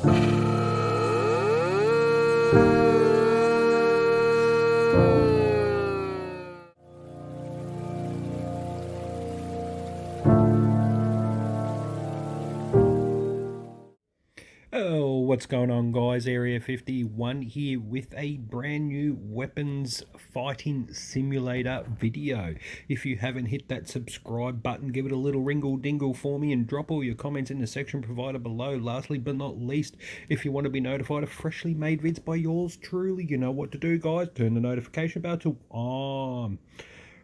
Oh, what's going on, guys? Area 51 here with a brand new weapons fighting simulator video. If you haven't hit that subscribe button, give it a little ringle dingle for me and drop all your comments in the section provided below. Lastly but not least, if you want to be notified of freshly made vids by yours truly, you know what to do, guys. Turn the notification bell to on.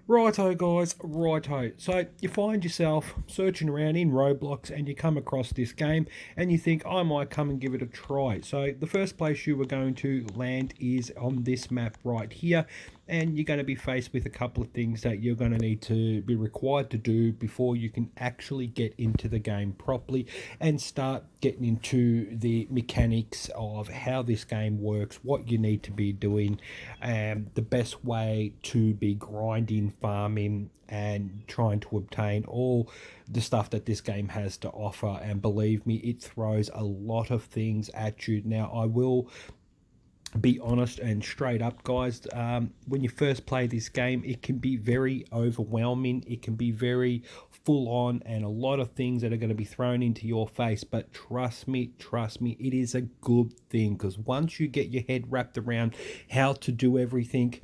Righto, guys, righto. So you find yourself searching around in Roblox and you come across this game and you think, I might come and give it a try. So the first place you were going to land is on this map right here, and you're going to be faced with a couple of things that you're going to need to be required to do before you can actually get into the game properly and start getting into the mechanics of how this game works, what you need to be doing, and the best way to be grinding, farming, and trying to obtain all the stuff that this game has to offer. And believe me, it throws a lot of things at you. Now, I will be honest and straight up, guys. When you first play this game, it can be very overwhelming. It can be very full on, and a lot of things that are going to be thrown into your face. But trust me, it is a good thing, because once you get your head wrapped around how to do everything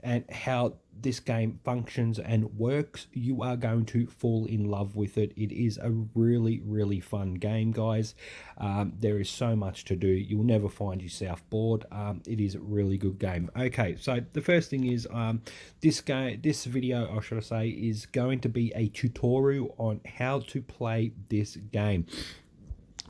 and how this game functions and works, you are going to fall in love with it. It is a really fun game, guys. There is so much to do. You'll never find yourself bored. It is a really good game. Okay, so the first thing is this video, I should say, is going to be a tutorial on how to play this game.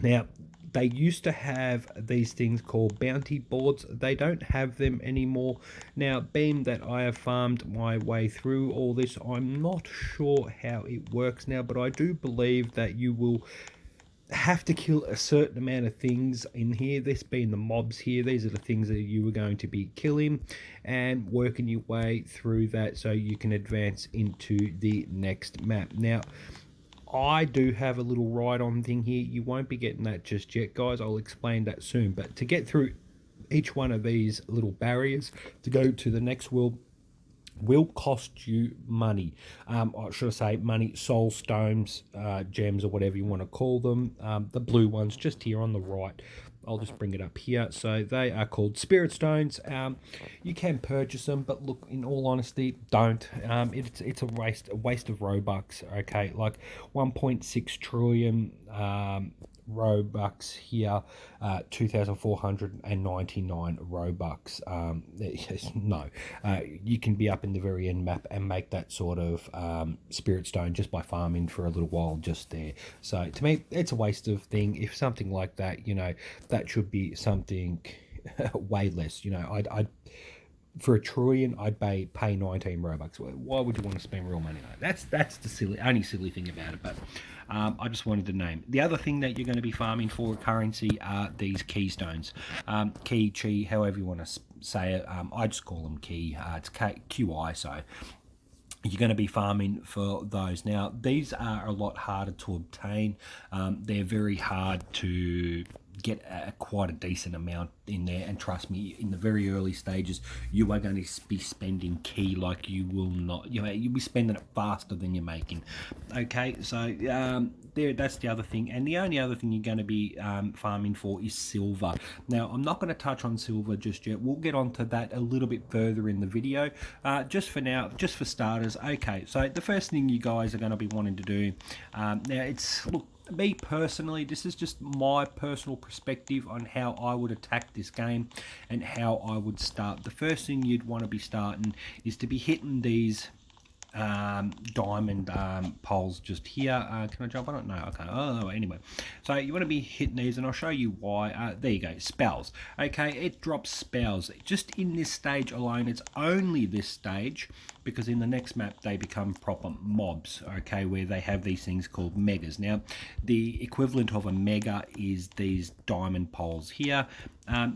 Now, they used to have these things called bounty boards. They don't have them anymore. Now, being that I have farmed my way through all this, I'm not sure how it works now, but I do believe that you will have to kill a certain amount of things in here. This being the mobs here, these are the things that you are going to be killing and working your way through that so you can advance into the next map. Now, I do have a little ride-on thing here. You won't be getting that just yet, guys. I'll explain that soon. But to get through each one of these little barriers to go to the next world will cost you money. Or should I say money, soul stones, gems, or whatever you want to call them. The blue ones just here on the right. I'll just bring it up here. So they are called spirit stones. You can purchase them, but look, in all honesty, don't. It's a waste of Robux. Okay, like 1.6 trillion Robux here, 2,499 Robux. No, you can be up in the very end map and make that sort of spirit stone just by farming for a little while just there. So to me, it's a waste of thing. If something like that, you know, that should be something way less. You know, I'd for a trillion, I'd pay 19 Robux. Why would you want to spend real money on it? That's the only silly thing about it. But I just wanted to name. The other thing that you're going to be farming for currency are these keystones. Key, chi, however you want to say it. I just call them key. It's QI, so you're going to be farming for those. Now, these are a lot harder to obtain. They're very hard to get quite a decent amount in there, and trust me, in the very early stages you are going to be spending key like you will not, you'll be spending it faster than you're making. Okay, so that's the other thing. And the only other thing you're going to be farming for is silver. Now, I'm not going to touch on silver just yet. We'll get onto that a little bit further in the video. Just for now, just for starters, okay, so the first thing you guys are going to be wanting to do, now it's, look, me personally, this is just my personal perspective on how I would attack this game and how I would start. The first thing you'd want to be starting is to be hitting these diamond poles just here. Can I jump on it? No, okay. Oh, anyway, so you want to be hitting these, and I'll show you why. There you go, spells. Okay, it drops spells just in this stage alone. It's only this stage, because in the next map they become proper mobs, okay, where they have these things called megas. Now, the equivalent of a mega is these diamond poles here.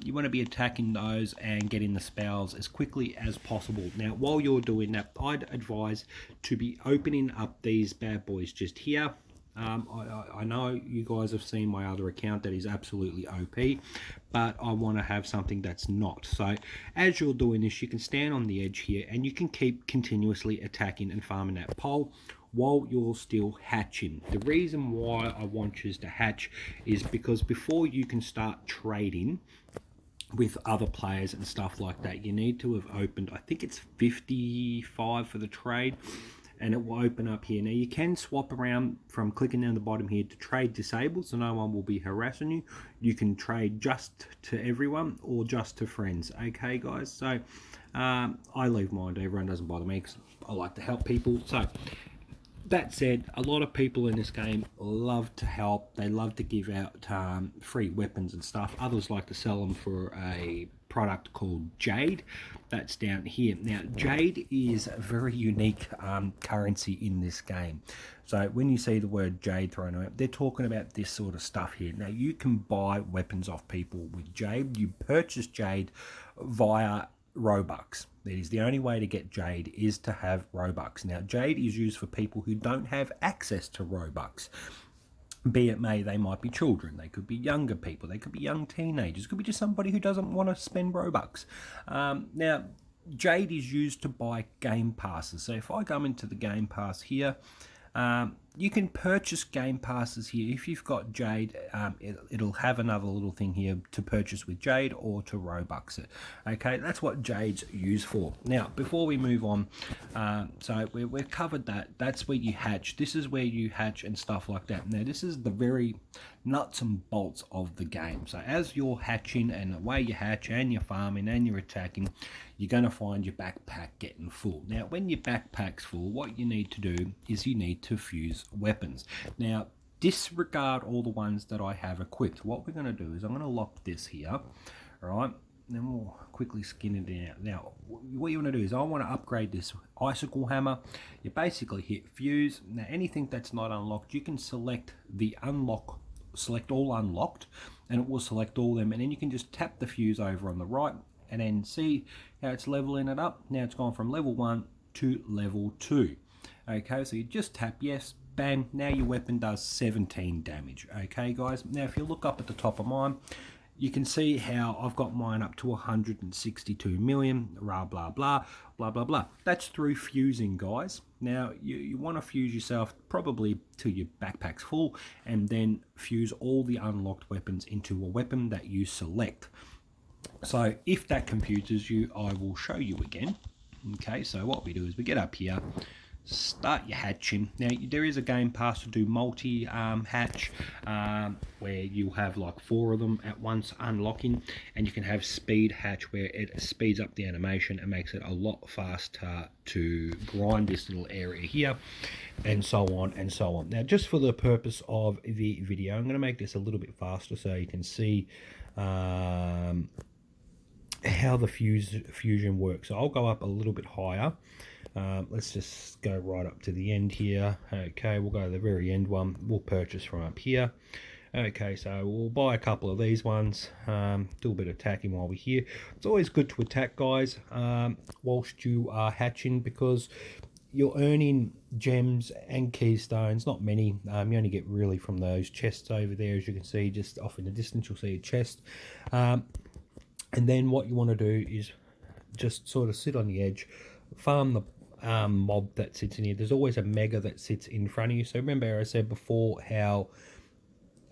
You want to be attacking those and getting the spells as quickly as possible. Now, while you're doing that, I'd advise to be opening up these bad boys just here. I know you guys have seen my other account that is absolutely OP, but I want to have something that's not. So as you're doing this, you can stand on the edge here and you can keep continuously attacking and farming that pole while you're still hatching. The reason why I want you to hatch is because before you can start trading with other players and stuff like that, you need to have opened, I think it's 55 for the trade, and it will open up here. Now you can swap around from clicking down the bottom here to trade disabled, so no one will be harassing you. You can trade just to everyone or just to friends. Okay guys, so I leave mine to everyone, doesn't bother me because I like to help people. So that said, a lot of people in this game love to help. They love to give out free weapons and stuff. Others like to sell them for a product called Jade. That's down here. Now, Jade is a very unique currency in this game. So when you see the word Jade thrown out, they're talking about this sort of stuff here. Now, you can buy weapons off people with Jade. You purchase Jade via Robux. That is the only way to get Jade, is to have Robux. Now, Jade is used for people who don't have access to Robux. Be it may, they might be children, they could be younger people, they could be young teenagers, could be just somebody who doesn't want to spend Robux. Now, Jade is used to buy game passes. So if I come into the game pass here, you can purchase game passes here. If you've got Jade, it'll have another little thing here to purchase with Jade or to Robux it. Okay, that's what Jade's used for. Now, before we move on, so we've covered that. That's where you hatch. This is where you hatch and stuff like that. Now, this is the very nuts and bolts of the game. So as you're hatching and the way you hatch and you're farming and you're attacking, you're going to find your backpack getting full. Now, when your backpack's full, what you need to do is you need to fuse weapons. Now, disregard all the ones that I have equipped. What we're going to do is I'm going to lock this here, right? Then we'll quickly skin it out. Now, what you want to do is I want to upgrade this icicle hammer. You basically hit fuse. Now, anything that's not unlocked, you can select the unlock, select all unlocked, and it will select all them. And then you can just tap the fuse over on the right and then see how it's leveling it up. Now it's gone from level 1 to level 2. Okay, so you just tap yes, bang, now your weapon does 17 damage. Okay guys, now if you look up at the top of mine, you can see how I've got mine up to 162 million, blah blah blah blah blah blah. That's through fusing, guys. Now you want to fuse yourself probably till your backpack's full, and then fuse all the unlocked weapons into a weapon that you select. So if that confuses you, I will show you again. Okay, so what we do is we get up here, start your hatching. Now there is a game pass to do multi hatch, where you'll have like 4 of them at once unlocking, and you can have speed hatch where it speeds up the animation and makes it a lot faster to grind this little area here, and so on and so on. Now just for the purpose of the video, I'm going to make this a little bit faster so you can see how the fusion works. So I'll go up a little bit higher. Let's just go right up to the end here. Okay, we'll go to the very end one. We'll purchase from up here. Okay, so we'll buy a couple of these ones, do a bit of attacking while we're here. It's always good to attack, guys, whilst you are hatching, because you're earning gems and keystones, not many. You only get really from those chests over there, as you can see, just off in the distance, you'll see a chest. And then what you want to do is just sort of sit on the edge, farm the mob that sits in here. There's always a mega that sits in front of you. So remember I said before how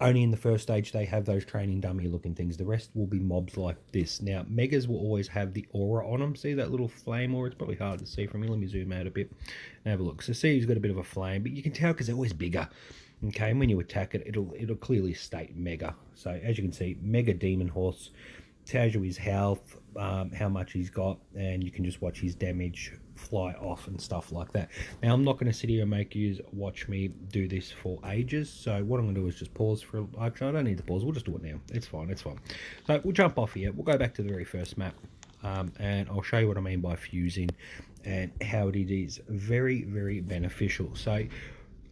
only in the first stage they have those training dummy looking things. The rest will be mobs like this. Now megas will always have the aura on them. See that little flame aura? It's probably hard to see from here. Let me zoom out a bit and have a look. So see, he's got a bit of a flame, but you can tell because they're always bigger. Okay, and when you attack it, it'll clearly state mega. So as you can see, mega demon horse tells you his health, how much he's got, and you can just watch his damage fly off and stuff like that. Now I'm not going to sit here and make you watch me do this for ages, so what I'm going to do is just pause for, actually I don't need to pause, we'll just do it now. It's fine, it's fine. So we'll jump off here, we'll go back to the very first map, and I'll show you what I mean by fusing and how it is very, very beneficial. So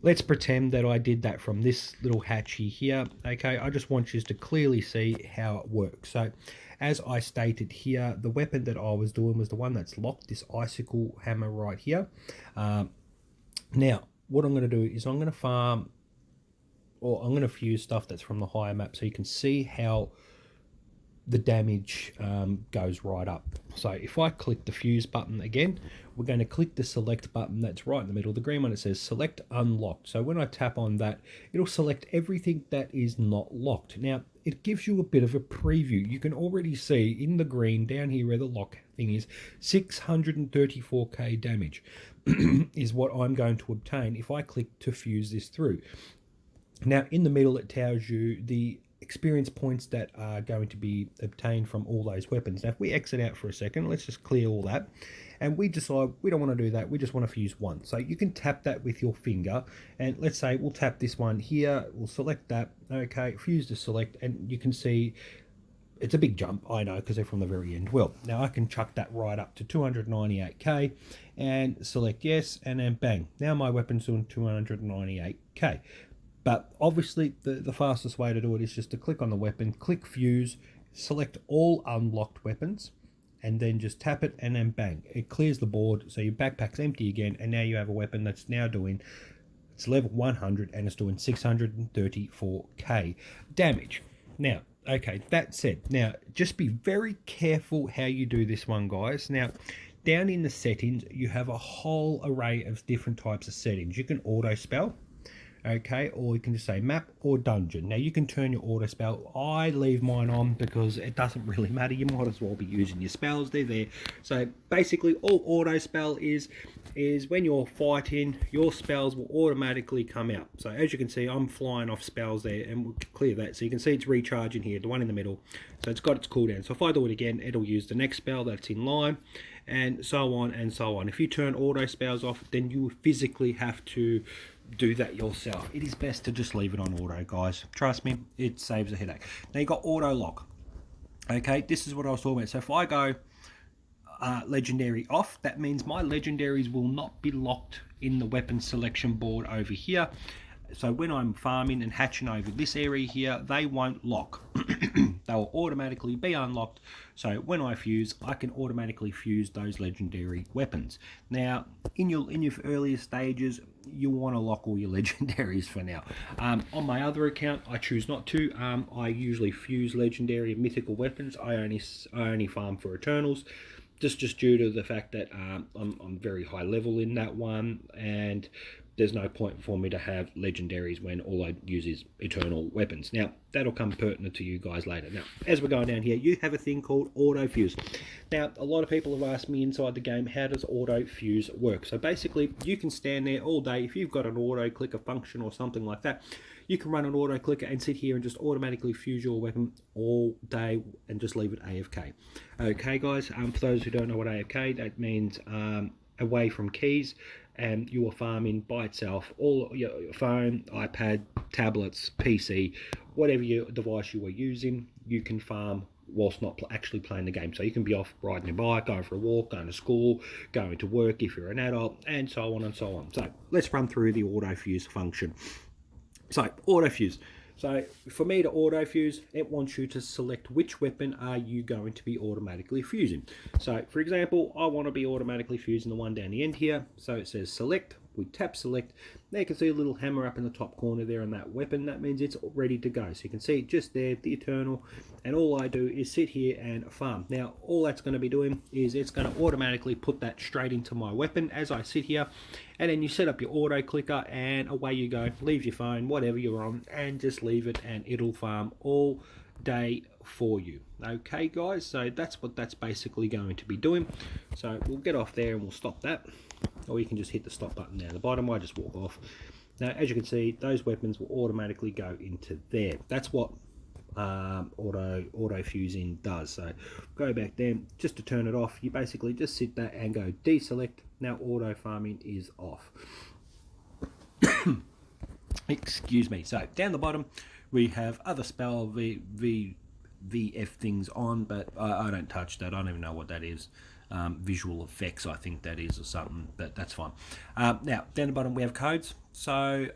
let's pretend that I did that from this little hatchy here. Okay, I just want you to clearly see how it works. So as I stated here, the weapon that I was doing was the one that's locked, this icicle hammer right here. Now what I'm going to do is I'm going to farm or I'm going to fuse stuff that's from the higher map so you can see how the damage goes right up. So if I click the fuse button again, we're going to click the select button that's right in the middle, the green one. It says select unlocked. So when I tap on that, it'll select everything that is not locked. Now it gives you a bit of a preview. You can already see in the green down here where the lock thing is, 634k damage is what I'm going to obtain if I click to fuse this through. Now in the middle it tells you the experience points that are going to be obtained from all those weapons. Now if we exit out for a second, let's just clear all that, and we decide we don't want to do that, we just want to fuse one. So you can tap that with your finger, and let's say we'll tap this one here, we'll select that, okay, fuse to select, and you can see it's a big jump, I know, because they're from the very end. Well, now I can chuck that right up to 298k and select yes, and then bang, now my weapon's doing 298k. But obviously the fastest way to do it is just to click on the weapon, click fuse, select all unlocked weapons, and then just tap it, and then bang, it clears the board, so your backpack's empty again, and now you have a weapon that's now doing, it's level 100 and it's doing 634k damage. Now, okay, that said, now just be very careful how you do this one, guys. Now, down in the settings, you have a whole array of different types of settings. You can auto spell, okay, or you can just say map or dungeon. Now you can turn your auto spell. I leave mine on because it doesn't really matter. You might as well be using your spells, they're there. So basically all auto spell is when you're fighting, your spells will automatically come out. So as you can see, I'm flying off spells there, and we'll clear that. So you can see it's recharging here, the one in the middle. So it's got its cooldown. So if I do it again, it'll use the next spell that's in line, and so on and so on. If you turn auto spells off, then you physically have to do that yourself. It is best to just leave it on auto, guys. Trust me, it saves a headache. Now you got auto lock. Okay, this is what I was talking about. So if I go legendary off, that means my legendaries will not be locked in the weapon selection board over here. So when I'm farming and hatching over this area here, they won't lock. They will automatically be unlocked. So when I fuse, I can automatically fuse those legendary weapons. Now, in your earlier stages, you want to lock all your legendaries for now. On my other account, I choose not to. I usually fuse legendary and mythical weapons. I only farm for Eternals, just due to the fact that I'm very high level in that one, and there's no point for me to have legendaries when all I use is eternal weapons. Now, that'll come pertinent to you guys later. Now, as we're going down here, you have a thing called Autofuse. Now, a lot of people have asked me inside the game, how does Autofuse work? So basically, you can stand there all day. If you've got an auto clicker function or something like that, you can run an auto clicker and sit here and just automatically fuse your weapon all day and just leave it AFK. Okay, guys, for those who don't know what AFK, that means away from keys, and you are farming by itself. All your phone, iPad, tablets, PC, whatever your device you are using, you can farm whilst not actually playing the game. So you can be off riding your bike, going for a walk, going to school, going to work if you're an adult, and so on and so on. So let's run through the autofuse function. So autofuse. So for me to autofuse, it wants you to select which weapon are you going to be automatically fusing. So for example, I want to be automatically fusing the one down the end here. So it says select, we tap select. Now you can see a little hammer up in the top corner there on that weapon. That means it's ready to go. So you can see it just there, the Eternal. And all I do is sit here and farm. Now all that's going to be doing is it's going to automatically put that straight into my weapon as I sit here. And then you set up your auto clicker and away you go. Leave your phone, whatever you're on, and just leave it and it'll farm all day for you. Okay guys, so that's what that's basically going to be doing. So we'll get off there and we'll stop that, or you can just hit the stop button down the bottom. I just walk off. Now as you can see, those weapons will automatically go into there. That's what auto fusing does. So go back there, just to turn it off, you basically just sit there and go deselect. Now auto farming is off. Excuse me. So down the bottom we have other spell VF things on, but I don't touch that. I don't even know what that is. Visual effects, I think that is, or something, but that's fine. Now down the bottom we have codes. So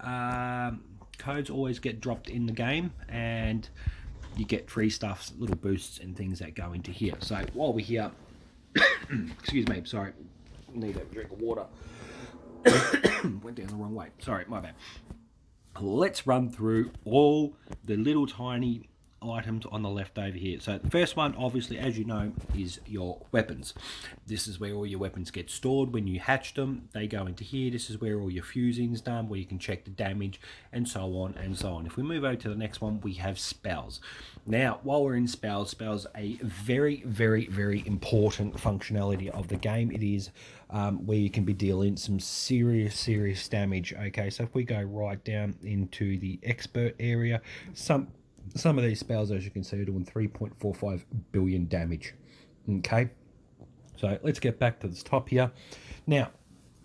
codes always get dropped in the game, and you get free stuff, little boosts and things that go into here. So while we're here, excuse me, sorry, need a drink of water. Went down the wrong way, sorry, my bad. let's run through all the little tiny items on the left over here. So the first one, obviously, as you know, is your weapons. This is where all your weapons get stored when you hatch them. They go into here. This is where all your fusing's done, where you can check the damage, and so on and so on. If we move over to the next one, we have spells. Now, while we're in spells are a very, very, very important functionality of the game. It is where you can be dealing some serious damage. Okay, so if we go right down into the expert area, some of these spells, as you can see, are doing 3.45 billion damage. Okay, so let's get back to this top here. Now,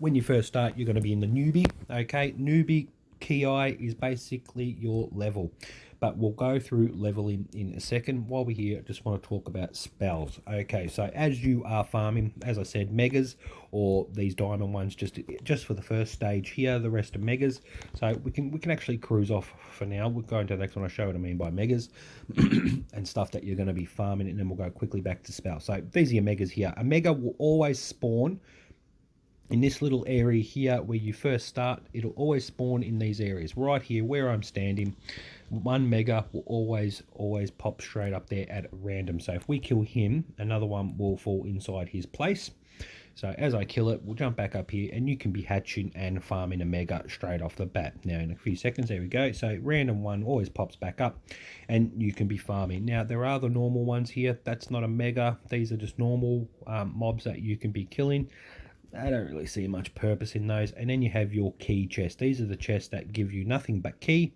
when you first start, you're going to be in the newbie. Okay, newbie key is basically your level, but we'll go through leveling in a second. While we're here, I just want to talk about spells. Okay, so as you are farming, as I said, megas or these diamond ones, just for the first stage here, the rest are megas. So we can actually cruise off for now. We'll go into the next one. I'll show what I mean by megas and stuff that you're going to be farming, and then we'll go quickly back to spells. So these are your megas here. A mega will always spawn in this little area here where you first start. It'll always spawn in these areas right here where I'm standing. One mega will always pop straight up there at random. So if we kill him, another one will fall inside his place. So as I kill it, we'll jump back up here, and you can be hatching and farming a mega straight off the bat. Now in a few seconds, there we go. So random one always pops back up, and you can be farming. Now there are the normal ones here. That's not a mega. These are just normal mobs that you can be killing. I don't really see much purpose in those. And then you have your key chest. These are the chests that give you nothing but key.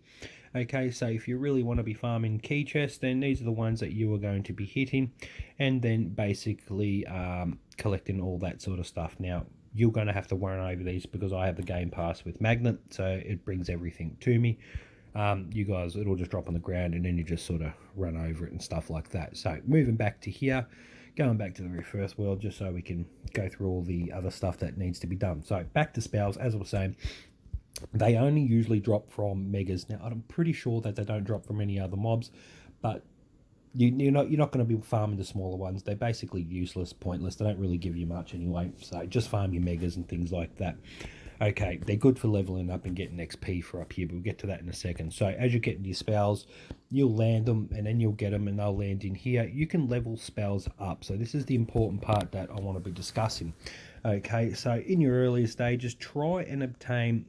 Okay, so if you really want to be farming key chests, then these are the ones that you are going to be hitting, and then basically collecting all that sort of stuff. Now, you're going to have to run over these because I have the game pass with Magnet, so it brings everything to me. You guys, it'll just drop on the ground, and then you just sort of run over it and stuff like that. So moving back to here, going back to the very first world, just so we can go through all the other stuff that needs to be done. So back to spells, as I was saying, they only usually drop from megas. Now I'm pretty sure that they don't drop from any other mobs, but you're not going to be farming the smaller ones. They're basically useless, pointless. They don't really give you much anyway. So just farm your megas and things like that. Okay, they're good for leveling up and getting XP for up here, but we'll get to that in a second. So as you get into your spells, you'll land them, and then you'll get them, and they'll land in here. You can level spells up. So this is the important part that I want to be discussing. Okay, so in your earlier stages, try and obtain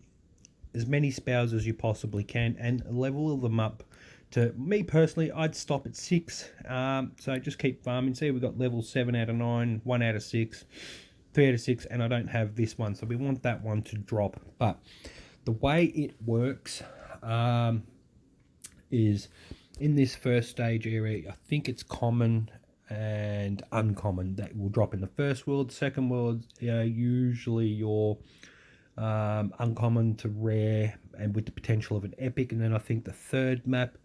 as many spells as you possibly can and level them up. To me personally, I'd stop at 6. So just keep farming. See, we've got level 7 out of 9, 1 out of 6, 3 out of 6, and I don't have this one, so we want that one to drop. But the way it works is in this first stage area, I think it's common and uncommon that will drop in the first world. Second world, usually your uncommon to rare and with the potential of an epic, and then I think the third map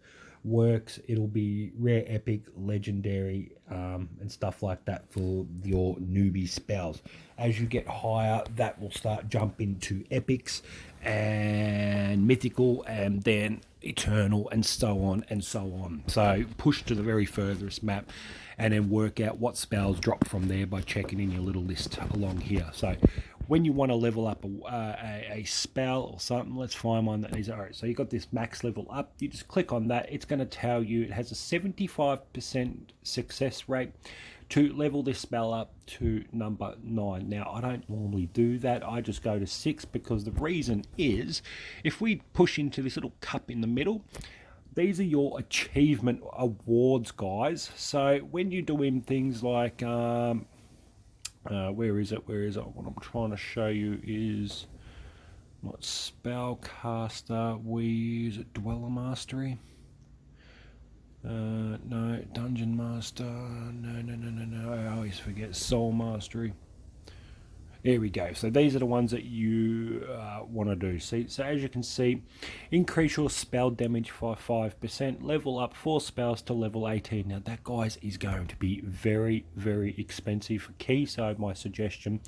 works, it'll be rare, epic, legendary, and stuff like that for your newbie spells. As you get higher, that will start jumping to epics and mythical, and then eternal, and so on and so on. So push to the very furthest map and then work out what spells drop from there by checking in your little list along here. So when you want to level up a spell or something, let's find one that needs it. All right, so you got this max level up. You just click on that. It's going to tell you it has a 75% success rate to level this spell up to number 9. Now, I don't normally do that. I just go to 6 because the reason is if we push into this little cup in the middle, these are your achievement awards, guys. So when you're doing things like where is it? What I'm trying to show you is not spellcaster. We use it Dweller Mastery. No, Dungeon Master. No. I always forget Soul Mastery. There we go. So these are the ones that you want to do. See, so as you can see, increase your spell damage by 5%, level up 4 spells to level 18. Now that, guys, is going to be very, very expensive for key. So my suggestion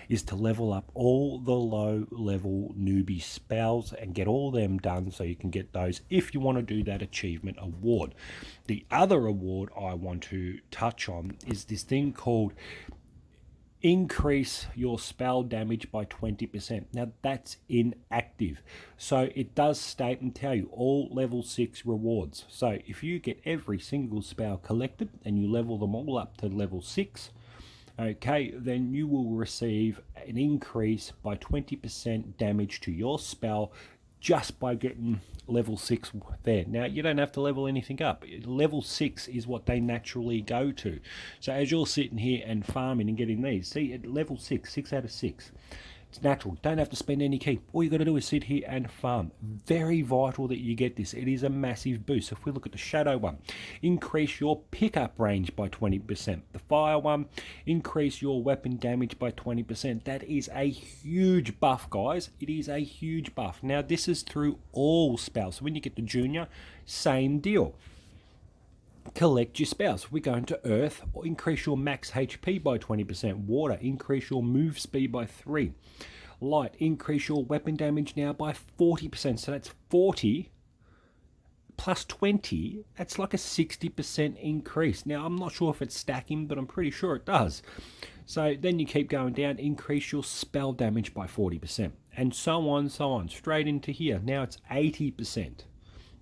is to level up all the low level newbie spells and get all them done so you can get those if you want to do that achievement award. The other award I want to touch on is this thing called increase your spell damage by 20%. Now that's inactive. So it does state and tell you all level 6 rewards. So if you get every single spell collected and you level them all up to level 6, okay, then you will receive an increase by 20% damage to your spell just by getting level 6 there. Now, you don't have to level anything up. Level 6 is what they naturally go to. So as you're sitting here and farming and getting these, see, at level 6, 6 out of 6, it's natural. Don't have to spend any key. All you got to do is sit here and farm. Very vital that you get this. It is a massive boost. If we look at the shadow one, increase your pickup range by 20%. The fire one, increase your weapon damage by 20%. That is a huge buff, guys. It is a huge buff. Now, this is through all spells. So when you get the junior, same deal. Collect your spells. We're going to earth, or increase your max HP by 20%. Water, increase your move speed by 3. Light, increase your weapon damage now by 40%. So that's 40 plus 20. That's like a 60% increase. Now, I'm not sure if it's stacking, but I'm pretty sure it does. So then you keep going down, increase your spell damage by 40%. And so on, straight into here. Now it's 80%.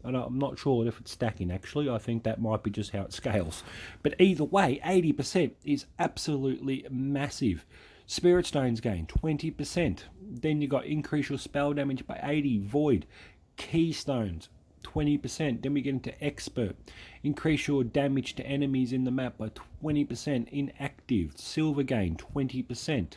And I'm not sure if it's stacking, actually. I think that might be just how it scales. But either way, 80% is absolutely massive. Spirit Stones gain 20%. Then you got increase your spell damage by 80. Void. Keystones 20%. Then we get into Expert. Increase your damage to enemies in the map by 20%. Inactive. Silver gain 20%.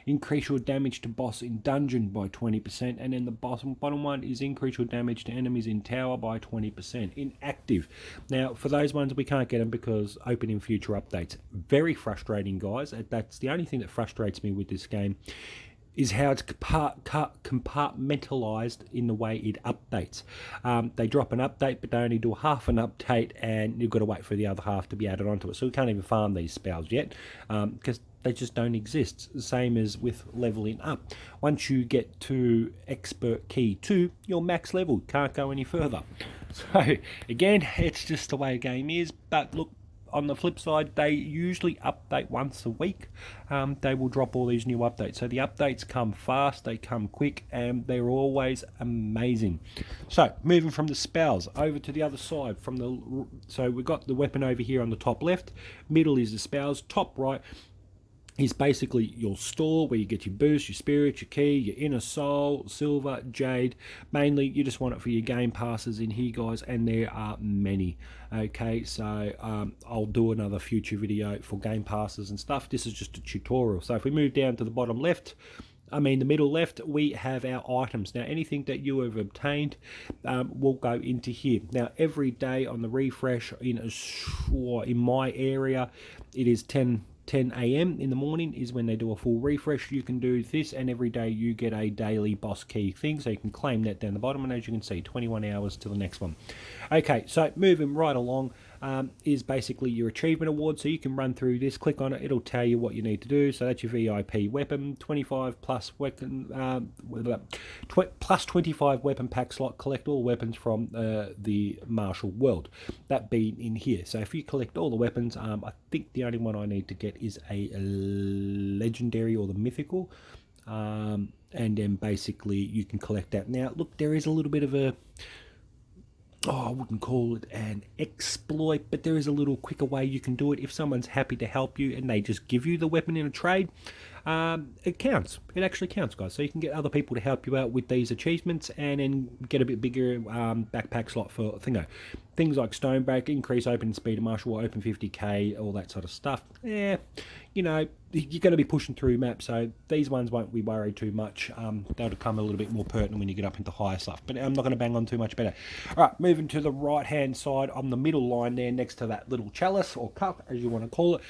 Increase your damage to boss in dungeon by 20%, and then the bottom one is increase your damage to enemies in tower by 20%. Inactive. Now, for those ones, we can't get them because open in future updates. Very frustrating, guys. That's the only thing that frustrates me with this game, is how it's compartmentalized in the way it updates. They drop an update, but they only do half an update, and you've got to wait for the other half to be added onto it. So we can't even farm these spells yet, because they just don't exist. Same as with leveling up. Once you get to Expert Key 2, you're max level. Can't go any further. So, again, it's just the way the game is. But look, on the flip side, they usually update once a week. They will drop all these new updates. So the updates come fast, they come quick, and they're always amazing. So moving from the spells over to the other side. So we've got the weapon over here on the top left. Middle is the spells. Top right is basically your store where you get your boost, your spirit, your key, your inner soul, silver, jade. Mainly you just want it for your game passes in here, guys, and there are many. Okay, so I'll do another future video for game passes and stuff. This is just a tutorial. So if we move down to the bottom left, the middle left, we have our items. Now, anything that you have obtained will go into here. Now, every day on the refresh in my area, it is 10 a.m. in the morning is when they do a full refresh. You can do this, and every day you get a daily boss key thing, so you can claim that down the bottom, and as you can see, 21 hours to the next one. Okay, so moving right along is basically your achievement award. So you can run through this, click on it, it'll tell you what you need to do. So that's your VIP weapon, 25 plus weapon, plus 25 weapon pack slot. Collect all weapons from the martial world. That being in here. So if you collect all the weapons, I think the only one I need to get is a legendary or the mythical. And then basically you can collect that. Now, look, there is a little bit of a, I wouldn't call it an exploit, but there is a little quicker way you can do it. If someone's happy to help you and they just give you the weapon in a trade, it counts. It actually counts, guys. So you can get other people to help you out with these achievements and then get a bit bigger backpack slot for things like Stonebreak, increase open speed of martial, open 50k, all that sort of stuff. Yeah, you know, you're going to be pushing through maps, so these ones won't be worried too much. They'll become a little bit more pertinent when you get up into higher stuff, but I'm not going to bang on too much better. All right, moving to the right hand side on the middle line there, next to that little chalice or cup, as you want to call it,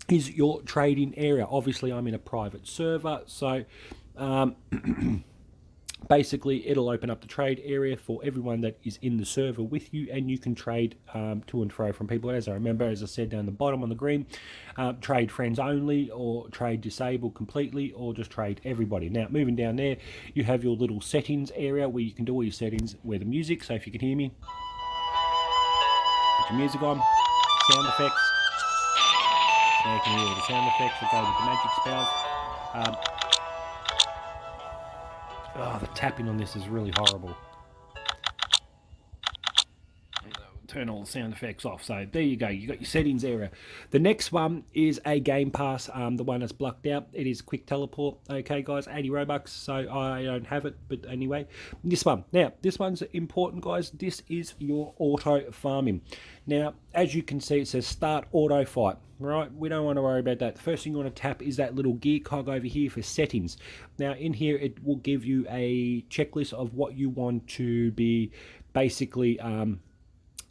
is your trading area. Obviously, I'm in a private server, so basically it'll open up the trade area for everyone that is in the server with you, and you can trade to and fro from people. As I said down the bottom on the green, trade friends only, or trade disabled completely, or just trade everybody. Now, moving down there, you have your little settings area where you can do all your settings where the music. So if you can hear me, put your music on, sound effects, Now you can hear all the sound effects that go with the magic spells. The tapping on this is really horrible. Turn all the sound effects off. So there you go. You got your settings area. The next one is a Game Pass. The one that's blocked out. It is quick teleport. Okay, guys, 80 Robux. So I don't have it, but anyway, this one. Now, this one's important, guys. This is your auto farming. Now, as you can see, it says start auto fight. Right, we don't want to worry about that. The first thing you want to tap is that little gear cog over here for settings. Now, in here, it will give you a checklist of what you want to be basically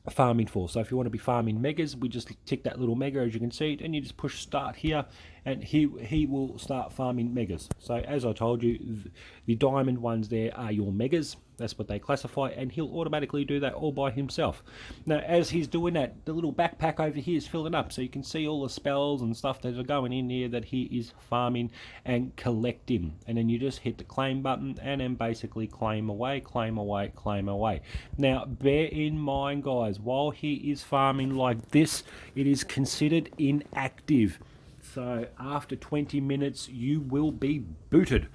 farming for. So if you want to be farming megas, we just tick that little mega, as you can see, and you just push start here, and he will start farming megas. So as I told you, the diamond ones there are your megas. That's what they classify, and he'll automatically do that all by himself. Now, as he's doing that, the little backpack over here is filling up, so you can see all the spells and stuff that are going in here that he is farming and collecting. And then you just hit the claim button, and then basically claim away, claim away, claim away. Now, bear in mind, guys, while he is farming like this, it is considered inactive. So after 20 minutes, you will be booted.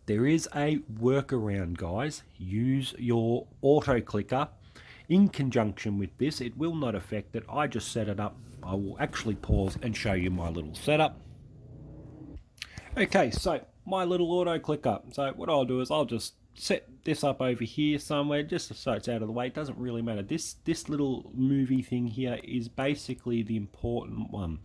There is a workaround, guys. Use your auto clicker in conjunction with this. It will not affect it. I just set it up. I will actually pause and show you my little setup. Okay, so my little auto clicker. So what I'll do is I'll just set this up over here somewhere, just so it's out of the way. It doesn't really matter. This little movie thing here is basically the important one.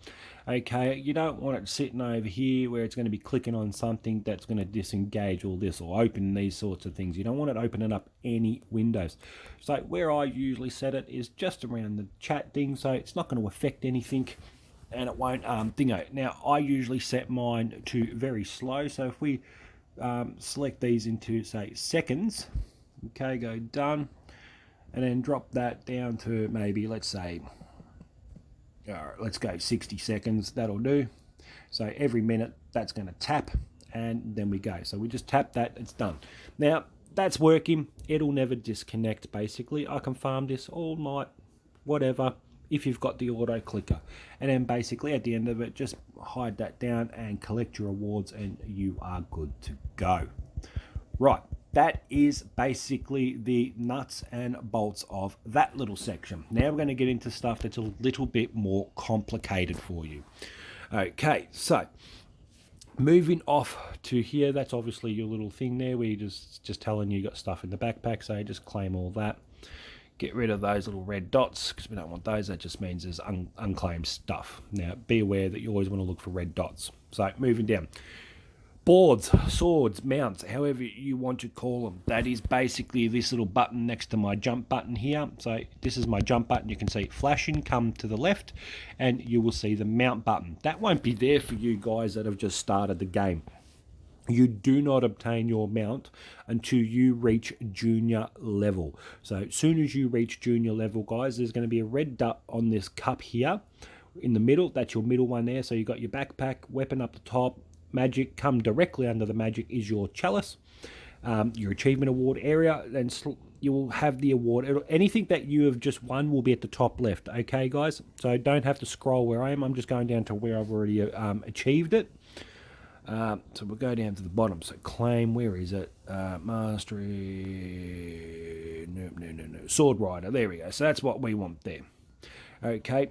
Okay, you don't want it sitting over here where it's going to be clicking on something that's going to disengage all this or open these sorts of things. You don't want it opening up any windows. So where I usually set it is just around the chat thing, so it's not going to affect anything, and it won't dingo. Now I usually set mine to very slow, so if we select these into, say, seconds, okay, go done, and then drop that down to maybe, let's say, let's go 60 seconds. That'll do. So every minute that's going to tap, and then we go. So we just tap that, it's done. Now that's working. It'll never disconnect. Basically, I can farm this all night, whatever, if you've got the auto clicker. And then basically at the end of it, just hide that down and collect your rewards, and you are good to go. Right, that is basically the nuts and bolts of that little section. Now we're going to get into stuff that's a little bit more complicated for you. Okay, so moving off to here, that's obviously your little thing there where you're just telling you got stuff in the backpack, so just claim all that. Get rid of those little red dots because we don't want those. That just means there's unclaimed stuff. Now, be aware that you always want to look for red dots. So, moving down. Boards, swords, mounts, however you want to call them. That is basically this little button next to my jump button here. So, this is my jump button. You can see it flashing. Come to the left, and you will see the mount button. That won't be there for you guys that have just started the game. You do not obtain your mount until you reach junior level. So as soon as you reach junior level, guys, there's going to be a red dot on this cup here in the middle. That's your middle one there. So you got your backpack, weapon up the top, magic. Come directly under the magic is your chalice, your achievement award area. Then you will have the award. Anything that you have just won will be at the top left. Okay, guys? So don't have to scroll where I am. I'm just going down to where I've already achieved it. So we'll go down to the bottom. So claim, where is it? Mastery, no. Sword Rider, there we go. So that's what we want there. Okay.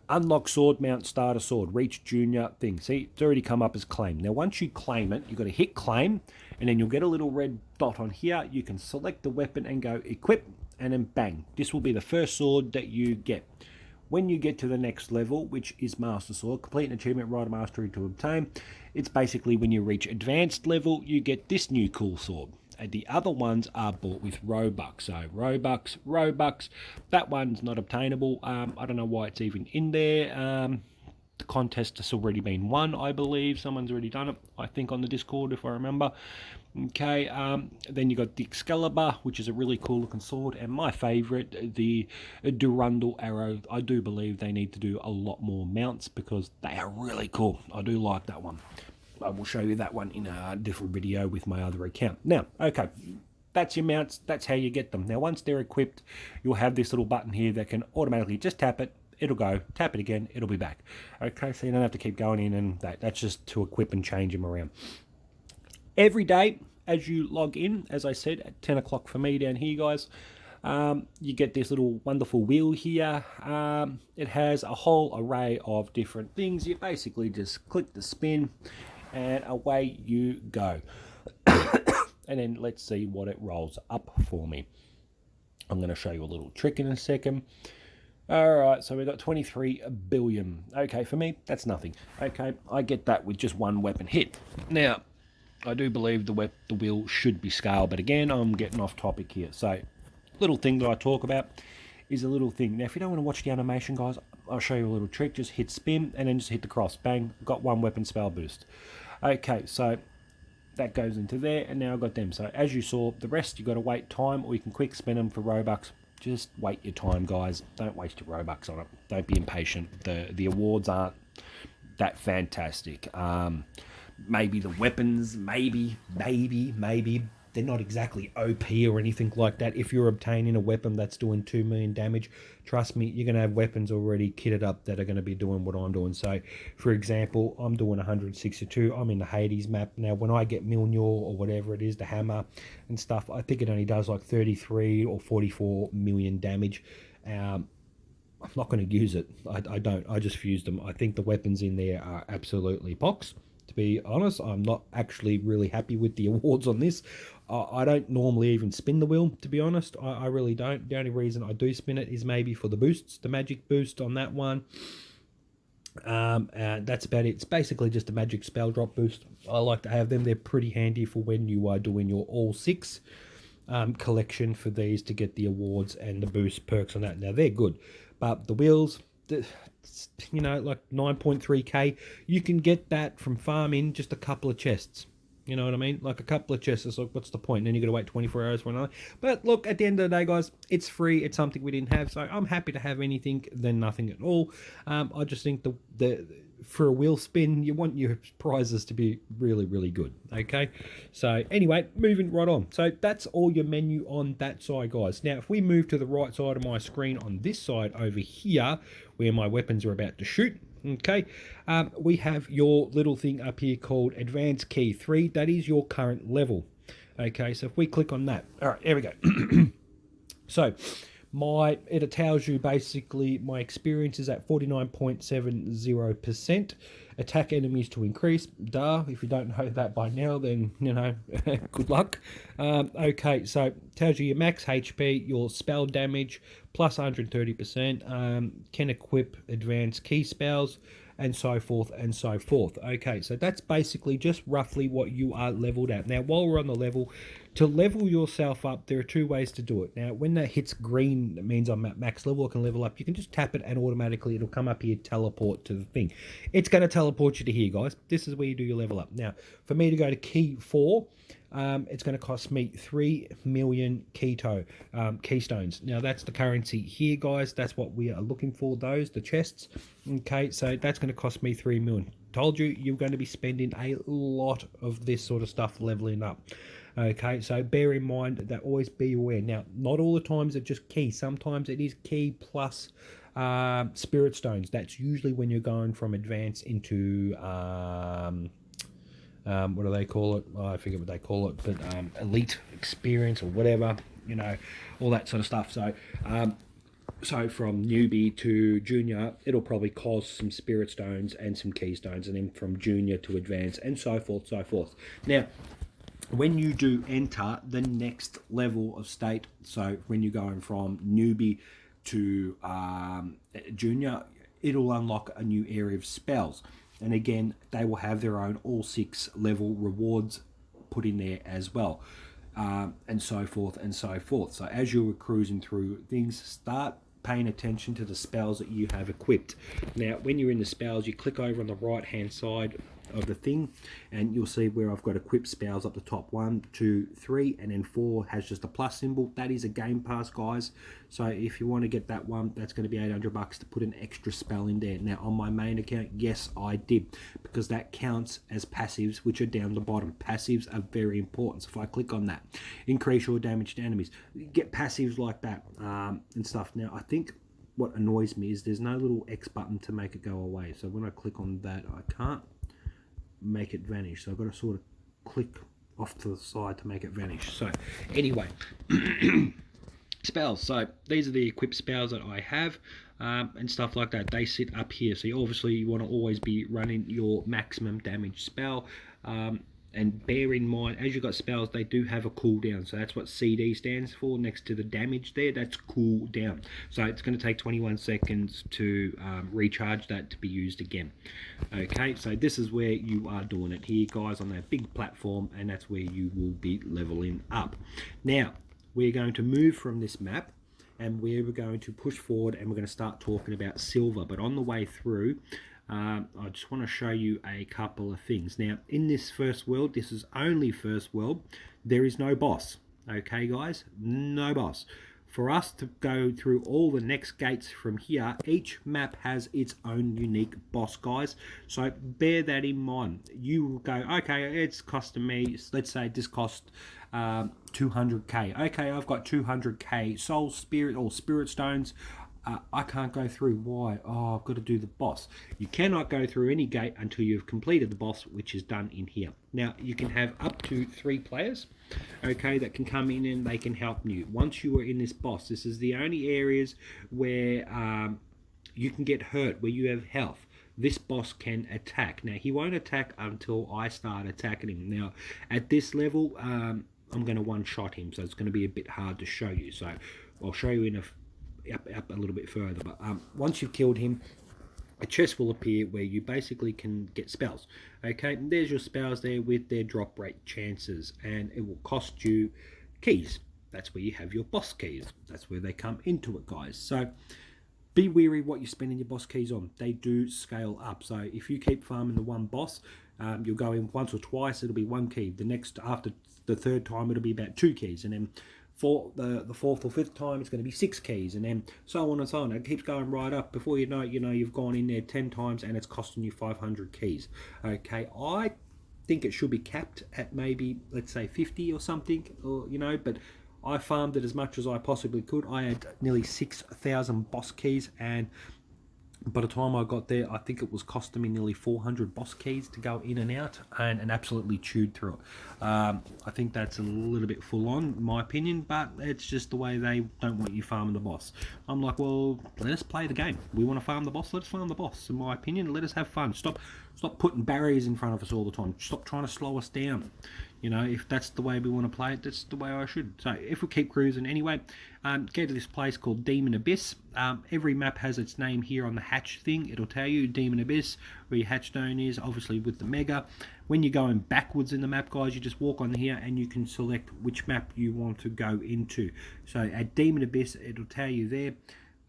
Unlock sword mount, starter sword, reach junior thing. See, it's already come up as claim. Now, once you claim it, you've got to hit claim, and then you'll get a little red dot on here. You can select the weapon and go equip, and then bang. This will be the first sword that you get. When you get to the next level, which is Master Sword, complete an achievement, Rider Mastery to obtain. It's basically when you reach advanced level, you get this new cool sword. And the other ones are bought with Robux. So Robux, that one's not obtainable. I don't know why it's even in there. The contest has already been won, I believe. Someone's already done it, I think, on the Discord, if I remember. Okay, then you got the Excalibur, which is a really cool looking sword, and my favourite, the Durandal arrow. I do believe they need to do a lot more mounts because they are really cool. I do like that one. I will show you that one in a different video with my other account. Now, okay, that's your mounts. That's how you get them. Now, once they're equipped, you'll have this little button here that can automatically just tap it, it'll go, tap it again, it'll be back. Okay, so you don't have to keep going in, and that's just to equip and change them around. Every day, as you log in, as I said, at 10 o'clock for me down here, guys, you get this little wonderful wheel here. It has a whole array of different things. You basically just click the spin, and away you go. And then let's see what it rolls up for me. I'm going to show you a little trick in a second. All right, so we've got 23 billion. Okay, for me, that's nothing. Okay, I get that with just one weapon hit. Now, I do believe the wheel should be scaled, but again, I'm getting off topic here. So, little thing that I talk about is a little thing. Now, if you don't want to watch the animation, guys, I'll show you a little trick. Just hit spin, and then just hit the cross. Bang, got one weapon spell boost. Okay, so that goes into there, and now I've got them. So as you saw, the rest you got to wait time, or you can quick spin them for Robux. Just wait your time, guys. Don't waste your Robux on it. Don't be impatient. The awards aren't that fantastic. Maybe the weapons, maybe they're not exactly OP or anything like that. If you're obtaining a weapon that's doing 2 million damage, trust me, you're going to have weapons already kitted up that are going to be doing what I'm doing. So, for example, I'm doing 162. I'm in the Hades map. Now, when I get Mjolnir or whatever it is, the hammer and stuff, I think it only does like 33 or 44 million damage. I'm not going to use it. I don't. I just fuse them. I think the weapons in there are absolutely pox. To be honest, I'm not actually really happy with the awards on this. I don't normally even spin the wheel, to be honest. I really don't. The only reason I do spin it is maybe for the boosts, the magic boost on that one. And that's about it. It's basically just a magic spell drop boost. I like to have them. They're pretty handy for when you are doing your all 6 collection for these to get the awards and the boost perks on that. Now, they're good. But the wheels, you know, like 9.3k, you can get that from farming just a couple of chests. You know what I mean? Like a couple of chests. It's like, what's the point? And then you got to wait 24 hours for another. But look, at the end of the day, guys, it's free. It's something we didn't have. So I'm happy to have anything than nothing at all. I just think the for a wheel spin, you want your prizes to be really, really good. Okay? So anyway, moving right on. So that's all your menu on that side, guys. Now, if we move to the right side of my screen on this side over here, where my weapons are about to shoot, okay, we have your little thing up here called Advanced Key 3. That is your current level. Okay, so if we click on that, all right, there we go. So it tells you basically my experience is at 49.70%. Attack enemies to increase. Duh, if you don't know that by now, then, you know, good luck. Okay, so tells you your max HP, your spell damage, plus 130%, can equip advanced key spells, and so forth and so forth. Okay, so that's basically just roughly what you are leveled at. Now, while we're on the level, to level yourself up, there are 2 ways to do it. Now, when that hits green, that means I'm at max level, I can level up. You can just tap it and automatically it'll come up here, teleport to the thing. It's going to teleport you to here, guys. This is where you do your level up. Now, for me to go to key 4, it's going to cost me 3 million keystones. Now, that's the currency here, guys. That's what we are looking for, the chests. Okay, so that's going to cost me 3 million. Told you, you're going to be spending a lot of this sort of stuff leveling up. Okay, so bear in mind that, always be aware. Now, not all the times it's just key. Sometimes it is key plus spirit stones. That's usually when you're going from advanced into what do they call it? Oh, I forget what they call it, but elite experience or whatever, you know, all that sort of stuff. So so from newbie to junior, it'll probably cost some spirit stones and some keystones, and then from junior to advanced, and so forth, so forth. Now, when you do enter the next level of state, so when you're going from newbie to junior, it'll unlock a new area of spells. And again, they will have their own all 6 level rewards put in there as well, and so forth and so forth. So as you're cruising through things, start paying attention to the spells that you have equipped. Now, when you're in the spells, you click over on the right hand side of the thing, and you'll see where I've got equipped spells up the top. 1, 2, 3, and then 4 has just a plus symbol. That is a game pass, guys. So if you want to get that one, that's going to be $800 to put an extra spell in there. Now, on my main account, yes, I did, because that counts as passives, which are down the bottom. Passives are very important. So if I click on that, increase your damage to enemies, get passives like that and stuff. Now, I think what annoys me is there's no little X button to make it go away. So when I click on that, I can't make it vanish. So I've got to sort of click off to the side to make it vanish. So anyway, spells. So these are the equipped spells that I have, and stuff like that. They sit up here. So you want to always be running your maximum damage spell. And bear in mind, as you've got spells, they do have a cooldown. So that's what CD stands for, next to the damage there. That's cooldown. So it's going to take 21 seconds to recharge that to be used again. Okay, so this is where you are doing it here, guys, on that big platform, and that's where you will be leveling up. Now, we're going to move from this map, and we're going to push forward, and we're going to start talking about silver. But on the way through, I just want to show you a couple of things. Now, in this first world, this is only first world, there is no boss. Okay, guys, no boss. For us to go through all the next gates from here, each map has its own unique boss, guys. So bear that in mind. You will go, okay, it's costing me, let's say this cost 200k. Okay, I've got 200k soul spirit or spirit stones. I can't go through. Why? Oh, I've got to do the boss. You cannot go through any gate until you've completed the boss, which is done in here. Now, you can have up to 3 players, okay, that can come in and they can help you. Once you are in this boss, this is the only areas where you can get hurt, where you have health. This boss can attack. Now, he won't attack until I start attacking him. Now, at this level, I'm going to one-shot him, so it's going to be a bit hard to show you. So I'll show you in up a little bit further. But once you've killed him, a chest will appear where you basically can get spells. Okay, and there's your spells there with their drop rate chances, and it will cost you keys. That's where you have your boss keys. That's where they come into it, guys. So be wary what you're spending your boss keys on. They do scale up. So if you keep farming the one boss, you'll go in once or twice, it'll be 1 key. The next, after the 3rd time, it'll be about 2 keys, and then for the 4th or 5th time, it's going to be 6 keys, and then so on and so on. It keeps going right up. Before you know it, you've gone in there 10 times, and it's costing you 500 keys. Okay, I think it should be capped at maybe, let's say, 50 or something, or but I farmed it as much as I possibly could. I had nearly 6,000 boss keys, and by the time I got there, I think it was costing me nearly 400 boss keys to go in and out, and absolutely chewed through it. I think that's a little bit full on, in my opinion, but it's just the way they don't want you farming the boss. I'm like, well, let us play the game. We want to farm the boss, let us farm the boss. In my opinion, let us have fun. Stop putting barriers in front of us all the time. Stop trying to slow us down. If that's the way we want to play it, that's the way I should. So if we keep cruising anyway, get to this place called Demon Abyss. Every map has its name here on the hatch thing. It'll tell you Demon Abyss, where your hatch stone is, obviously with the mega. When you're going backwards in the map, guys, you just walk on here and you can select which map you want to go into. So at Demon Abyss, it'll tell you there.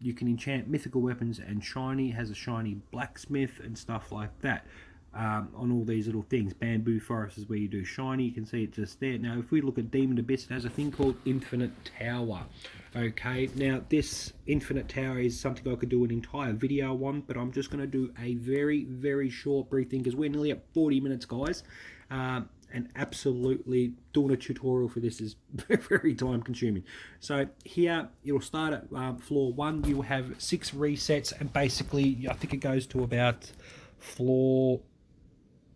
You can enchant mythical weapons, and shiny has a shiny blacksmith and stuff like that. On all these little things. Bamboo forest is where you do shiny. You can see it just there. Now, if we look at Demon Abyss, it has a thing called Infinite Tower. Okay, now this Infinite Tower is something I could do an entire video on, but I'm just going to do a very, very short, brief thing, because we're nearly at 40 minutes, guys. And absolutely doing a tutorial for this is very, very time consuming. So here it'll start at floor 1. You will have 6 resets, and basically I think it goes to about floor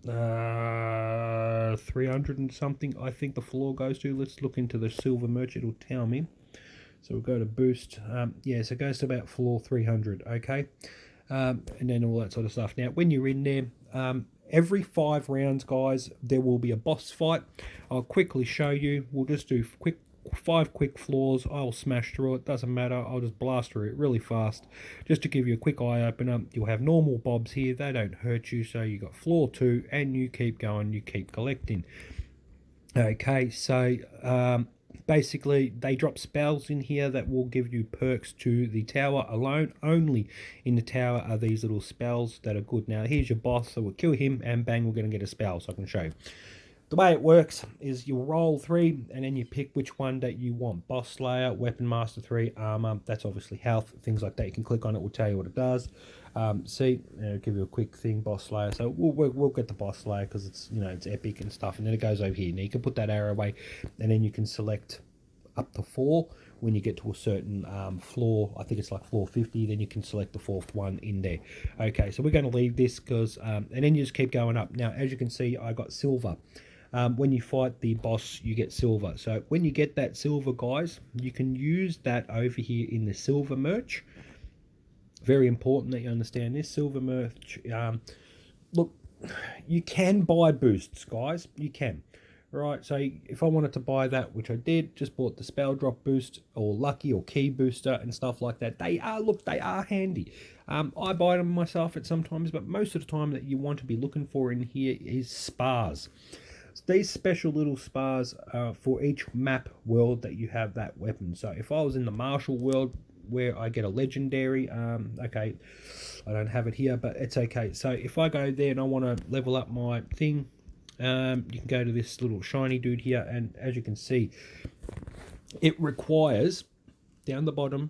300 and something. I think the floor goes to. Let's look into the silver merch, it'll tell me. So we'll go to boost. Yeah, so it goes to about floor 300. Okay, and then all that sort of stuff. Now when you're in there, every 5 rounds, guys, there will be a boss fight. I'll quickly show you. We'll just do 5 quick floors. I'll smash through it, doesn't matter. I'll just blast through it really fast, just to give you a quick eye opener. You'll have normal bobs here, they don't hurt you. So you got floor 2, and you keep going, you keep collecting. Okay, so basically they drop spells in here that will give you perks to the tower alone. Only in the tower are these little spells that are good. Now here's your boss, so we'll kill him and bang, we're going to get a spell. So I can show you. The way it works is you roll 3, and then you pick which one that you want. Boss Slayer, Weapon Master 3, Armor, that's obviously health, things like that. You can click on it, will tell you what it does. See, it'll give you a quick thing, Boss Slayer. So we'll get the Boss Slayer because it's, it's epic and stuff. And then it goes over here. Now you can put that arrow away, and then you can select up to 4, when you get to a certain floor. I think it's like floor 50, then you can select the 4th one in there. Okay, so we're going to leave this because and then you just keep going up. Now as you can see, I got silver. When you fight the boss, you get silver. So when you get that silver, guys, you can use that over here in the silver merch. Very important that you understand this silver merch. Look, you can buy boosts, guys. You can. Right, so if I wanted to buy that, which I did, just bought the spell drop boost or lucky or key booster and stuff like that. They are handy. I buy them myself at sometimes, but most of the time that you want to be looking for in here is spars. These special little spars for each map world that you have that weapon. So if I was in the Martial world where I get a legendary, okay, I don't have it here, but it's okay. So if I go there and I want to level up my thing, you can go to this little shiny dude here, and as you can see, it requires down the bottom,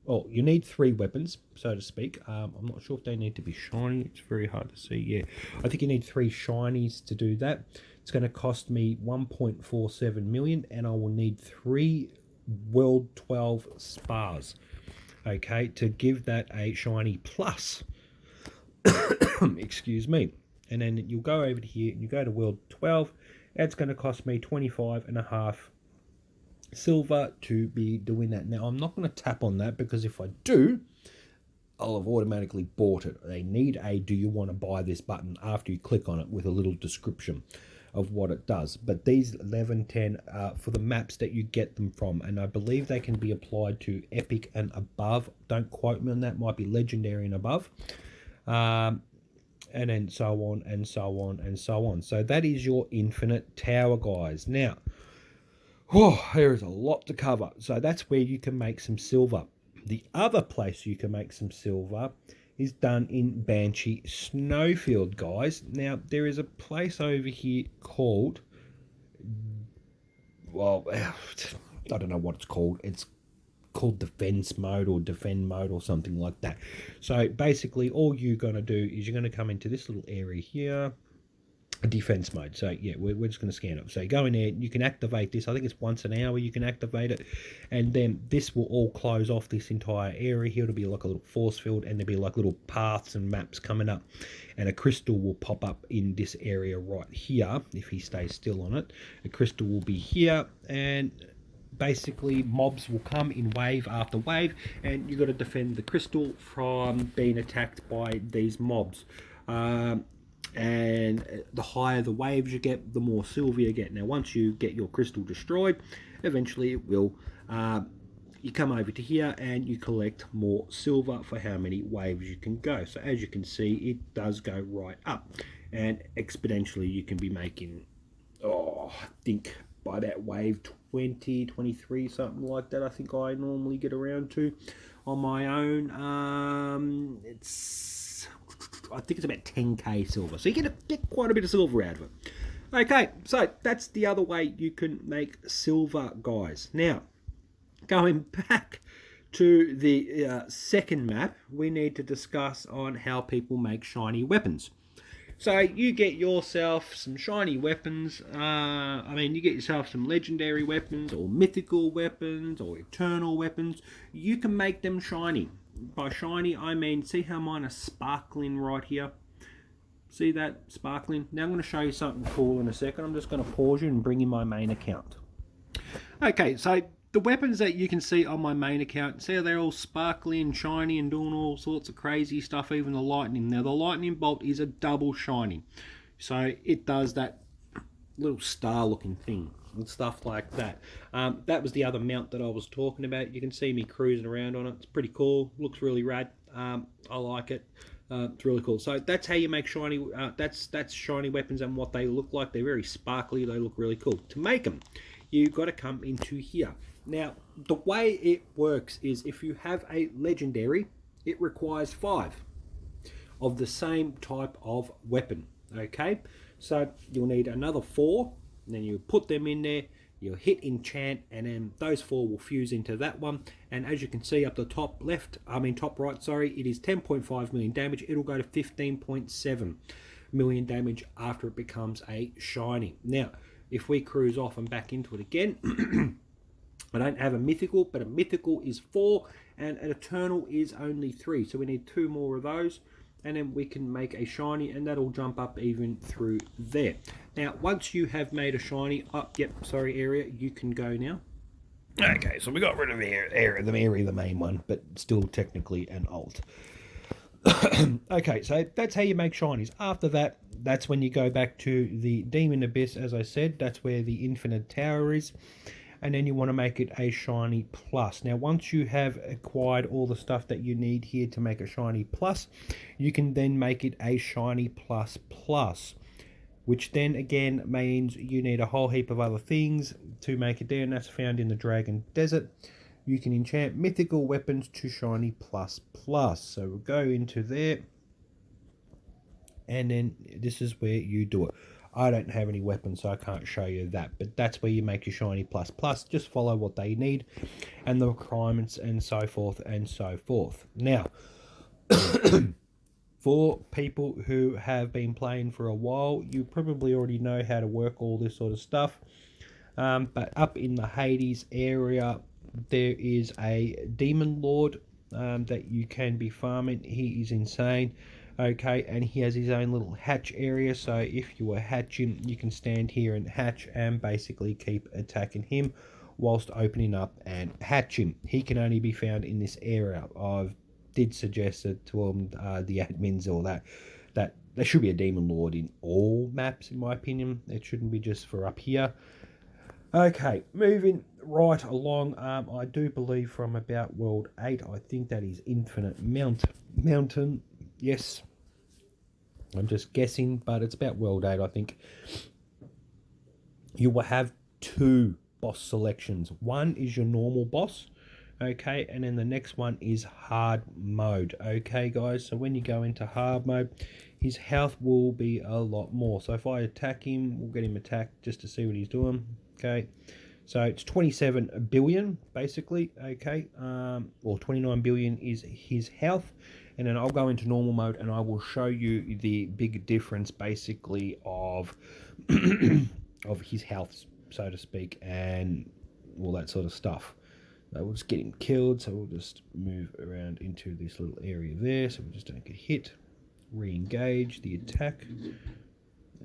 well, you need 3 weapons, so to speak. I'm not sure if they need to be shiny. It's very hard to see. Yeah, I think you need 3 shinies to do that. It's going to cost me 1.47 million, and I will need 3 World 12 spars, okay, to give that a shiny plus. Excuse me. And then you'll go over to here and you go to World 12. That's going to cost me 25.5 silver to be doing that. Now, I'm not going to tap on that because if I do, I'll have automatically bought it. They need a do you want to buy this button after you click on it with a little description of what it does. But these 11, 10 are for the maps that you get them from, and I believe they can be applied to epic and above. Don't quote me on that. Might be legendary and above. And then so on and so on and so on. So that is your infinite tower, guys. Now, there is a lot to cover. So that's where you can make some silver. The other place you can make some silver is done in Banshee Snowfield, guys. Now, there is a place over here called, well, I don't know what it's called. It's called defense mode or defend mode or something like that. So basically all you're going to do is you're going to come into this little area here, defense mode. So yeah, we're just going to scan it. So you go in there, you can activate this. I think it's once an hour you can activate it, and then this will all close off this entire area here. It'll be like a little force field, and there'll be like little paths and maps coming up, and a crystal will pop up in this area right here. If he stays still on it, a crystal will be here, and basically mobs will come in wave after wave, and you've got to defend the crystal from being attacked by these mobs. And the higher the waves you get, the more silver you get. Now once you get your crystal destroyed, eventually it will, you come over to here and you collect more silver for how many waves you can go. So as you can see, it does go right up, and exponentially you can be making, I think by that wave 20, 23, something like that, I think I normally get around to on my own. I think it's about 10k silver, so you get quite a bit of silver out of it. Okay, so that's the other way you can make silver, guys. Now, going back to the second map, we need to discuss on how people make shiny weapons. So you get yourself some shiny weapons. You get yourself some legendary weapons or mythical weapons or eternal weapons. You can make them shiny. By shiny, I mean, see how mine are sparkling right here? See that sparkling? Now I'm going to show you something cool in a second. I'm just going to pause you and bring in my main account. Okay, so the weapons that you can see on my main account, see how they're all sparkly and shiny and doing all sorts of crazy stuff, even the lightning. Now the lightning bolt is a double shiny, so it does that little star looking thing and stuff like that. That was the other mount that I was talking about. You can see me cruising around on it. It's pretty cool, looks really rad. I like it. It's really cool. So that's how you make shiny, that's shiny weapons and what they look like. They're very sparkly, they look really cool. To make them, you've got to come into here. Now, the way it works is if you have a legendary, it requires 5 of the same type of weapon, okay? So you'll need another 4, and then you put them in there, you'll hit enchant, and then those 4 will fuse into that one. And as you can see up the top right, sorry, it is 10.5 million damage. It'll go to 15.7 million damage after it becomes a shiny. Now, if we cruise off and back into it again, I don't have a mythical, but a mythical is 4 and an eternal is only 3. So we need 2 more of those, and then we can make a shiny, and that'll jump up even through there. Now, once you have made a shiny, area, you can go now. Okay, so we got rid of the area, the main one, but still technically an alt. Okay, so that's how you make shinies. After that, that's when you go back to the Demon Abyss, as I said. That's where the Infinite Tower is. And then you want to make it a shiny plus. Now, once you have acquired all the stuff that you need here to make a shiny plus, you can then make it a shiny plus plus, which then again means you need a whole heap of other things to make it there, and that's found in the Dragon Desert. You can enchant mythical weapons to shiny plus plus. So we'll go into there, and then this is where you do it. I don't have any weapons, so I can't show you that, but that's where you make your shiny plus plus. Just follow what they need and the requirements and so forth and so forth. Now, for people who have been playing for a while, you probably already know how to work all this sort of stuff. But up in the Hades area, there is a Demon Lord that you can be farming. He is insane. Okay, and he has his own little hatch area, so if you were hatching, you can stand here and hatch and basically keep attacking him whilst opening up and hatching. He can only be found in this area. I've did suggest it to the admins or that there should be a Demon Lord in all maps, in my opinion. It shouldn't be just for up here. Okay, moving right along, I do believe from about World 8, I think that is Infinite Mountain. Yes, I'm just guessing, but it's about World 8, I think. You will have 2 boss selections. One is your normal boss, okay, and then the next one is hard mode. Okay, guys, so when you go into hard mode, his health will be a lot more. So if I attack him, we'll get him attacked just to see what he's doing. Okay, so it's 27 billion basically. Okay, or 29 billion is his health, and then I'll go into normal mode and I will show you the big difference basically of of his health, so to speak, and all that sort of stuff. We'll just get him killed, so we'll just move around into this little area there so we just don't get hit. Re-engage the attack.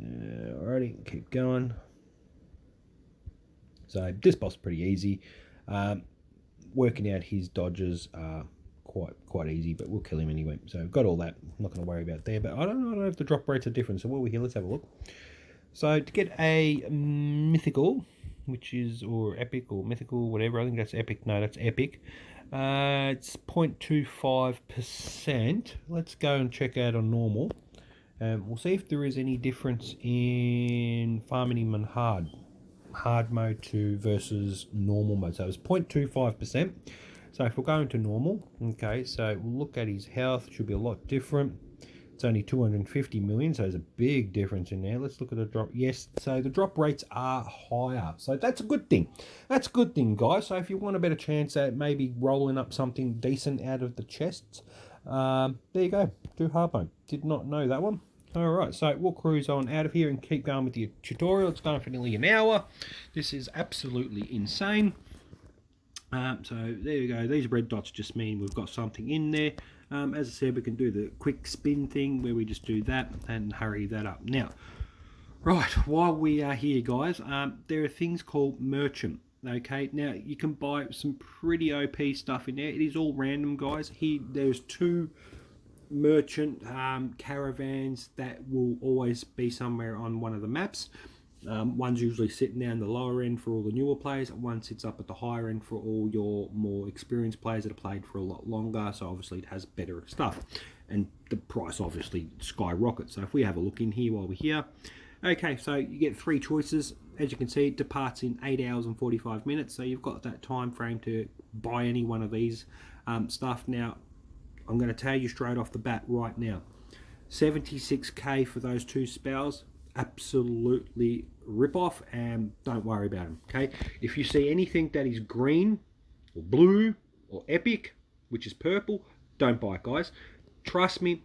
Alrighty, keep going. So this boss is pretty easy. Working out his dodges are quite easy, but we'll kill him anyway. So I've got all that. I'm not going to worry about there, but I don't know if the drop rates are different. So while we're here, let's have a look. So to get a mythical, which is, or epic or mythical, whatever, I think that's epic. No, that's epic. It's 0.25%. Let's go and check out on normal. We'll see if there is any difference in farming him on hard mode to versus normal mode. So it's 0.25%. So if we're going to normal, okay, so we'll look at his health. Should be a lot different. It's only 250 million, so there's a big difference in there. Let's look at the drop. Yes, so the drop rates are higher, so that's a good thing. That's a good thing, guys. So if you want a better chance at maybe rolling up something decent out of the chests, there you go. Do hard mode. Did not know that one. All right, so we'll cruise on out of here and keep going with the tutorial. It's going for nearly an hour. This is absolutely insane. So there you go. These red dots just mean we've got something in there. As I said, we can do the quick spin thing where we just do that and hurry that up. Now, right, while we are here, guys, there are things called merchant. Okay, now you can buy some pretty OP stuff in there. It is all random, guys. There's 2 merchant caravans that will always be somewhere on one of the maps. One's usually sitting down the lower end for all the newer players, and one sits up at the higher end for all your more experienced players that have played for a lot longer, so obviously it has better stuff. And the price obviously skyrockets. So if we have a look in here while we're here. Okay, so you get 3 choices. As you can see, it departs in 8 hours and 45 minutes, so you've got that time frame to buy any one of these stuff. Now, I'm going to tell you straight off the bat right now, 76k for those 2 spells. Absolutely rip off, and don't worry about them. Okay, if you see anything that is green or blue or epic, which is purple, don't buy it, guys. Trust me,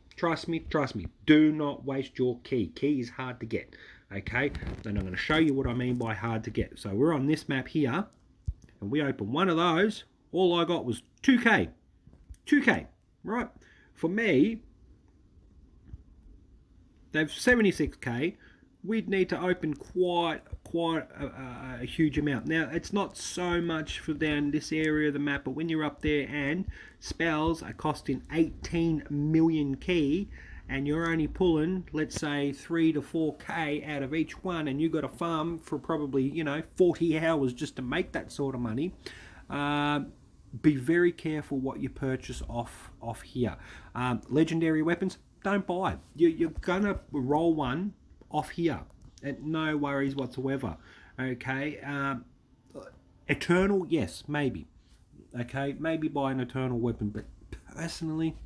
do not waste your key. Key is hard to get. Okay, then I'm going to show you what I mean by hard to get. So we're on this map here. and we open one of those, all I got was 2k. 2k, right? For me, they've 76k. We'd need to open quite a huge amount. Now, it's not so much for down this area of the map, but when you're up there and spells are costing 18 million key, and you're only pulling, let's say, 3 to 4k out of each one, and you've got to farm for probably, 40 hours just to make that sort of money, be very careful what you purchase off here. Legendary weapons, don't buy. You're going to roll one off here, and no worries whatsoever. Okay, Eternal, yes, maybe. Okay, maybe buy an Eternal weapon, but personally,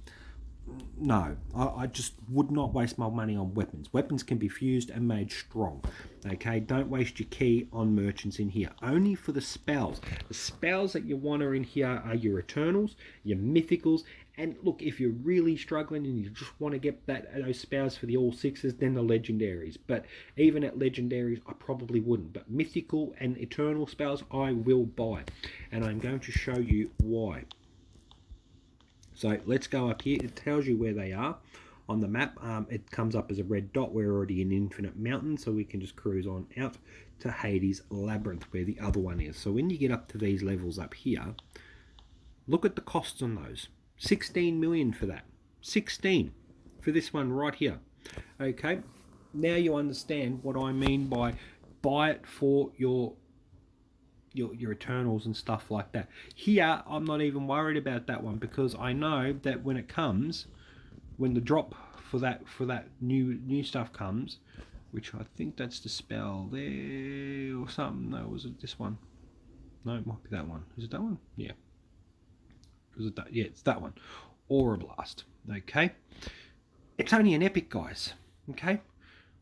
no, I just would not waste my money on weapons. Weapons can be fused and made strong. Okay, don't waste your key on merchants in here. Only for the spells. The spells that you want are in here are your Eternals, your Mythicals, and look, if you're really struggling and you just want to get those spells for the all sixes, then the Legendaries. But even at Legendaries, I probably wouldn't. But Mythical and Eternal spells, I will buy. And I'm going to show you why. So let's go up here. It tells you where they are on the map. It comes up as a red dot. We're already in Infinite Mountain, so we can just cruise on out to Hades Labyrinth, where the other one is. So when you get up to these levels up here, look at the costs on those. 16 million for that. 16 for this one right here. Okay, now you understand what I mean by buy it for your Eternals and stuff like that. Here, I'm not even worried about that one, because I know that when it comes, when the drop for that new stuff comes, which I think that's the spell there or something. No, was it this one? No, it might be that one. Is it that one? Yeah. Was it that? Yeah, it's that one. Aura Blast. Okay. It's only an epic, guys. Okay.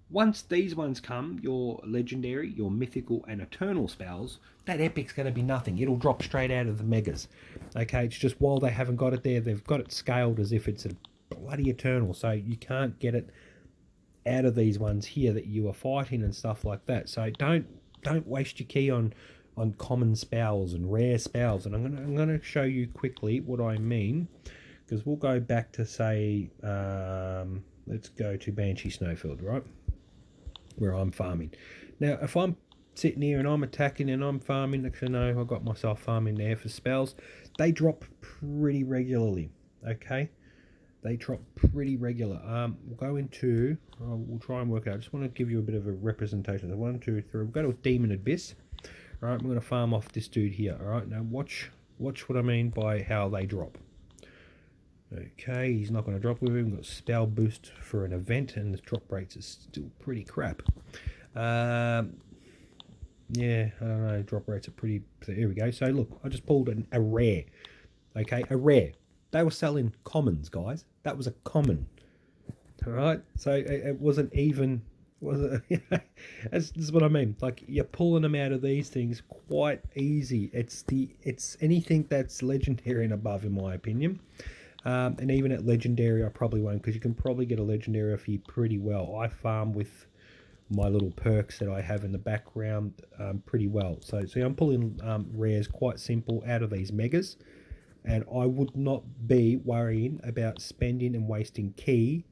Once these ones come, your Legendary, your Mythical and Eternal spells, that epic's going to be nothing. It'll drop straight out of the megas. Okay, it's just while they haven't got it there, they've got it scaled as if it's a bloody Eternal. So you can't get it out of these ones here that you are fighting and stuff like that. So don't waste your key on common spells and rare spells. And I'm gonna show you quickly what I mean, because we'll go back to, say, let's go to Banshee Snowfield, right? Where I'm farming. Now, if I'm sitting here and I'm attacking and I'm farming, actually no, I got myself farming there for spells. They drop pretty regularly. Okay, they drop pretty regular. We'll go into. We'll try and work out. I just want to give you a bit of a representation. So 1, 2, 3. We'll go to Demon Abyss. All right, I'm going to farm off this dude here. All right, now watch what I mean by how they drop. Okay, he's not going to drop with him. We've got spell boost for an event, and the drop rates are still pretty crap. Yeah, I don't know. Drop rates are pretty. So here we go. So look, I just pulled a rare. Okay, a rare. They were selling commons, guys. That was a common. All right, so it wasn't even. This is what I mean. Like, you're pulling them out of these things quite easy. It's anything that's legendary and above, in my opinion. And even at Legendary, I probably won't, because you can probably get a Legendary off here pretty well. I farm with my little perks that I have in the background pretty well. So see, I'm pulling rares quite simple out of these megas, and I would not be worrying about spending and wasting key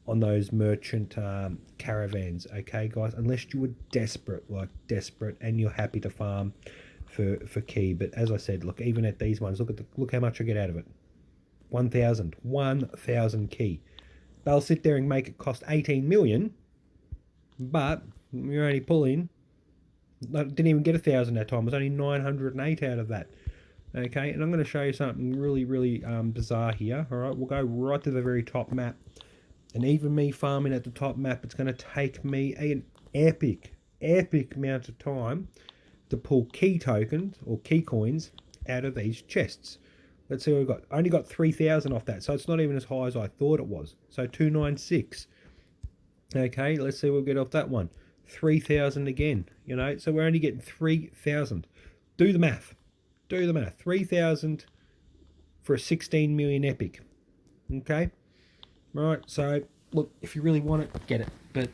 on those merchant caravans, okay, guys? Unless you were desperate, and you're happy to farm for key. But as I said, look, even at these ones, look how much I get out of it. 1,000 key. They'll sit there and make it cost 18 million, but you're only pulling, didn't even get 1,000 that time. It was only 908 out of that. Okay, and I'm going to show you something really, really bizarre here. All right, we'll go right to the very top map, and even me farming at the top map, it's going to take me an epic amount of time to pull key tokens or key coins out of these chests. Let's see what we've got. I only got 3,000 off that, so it's not even as high as I thought it was. So 296. Okay, let's see what we get off that one. 3,000 again, so we're only getting 3,000. Do the math. 3,000 for a 16 million epic. Okay? Right, so look, if you really want it, get it. But,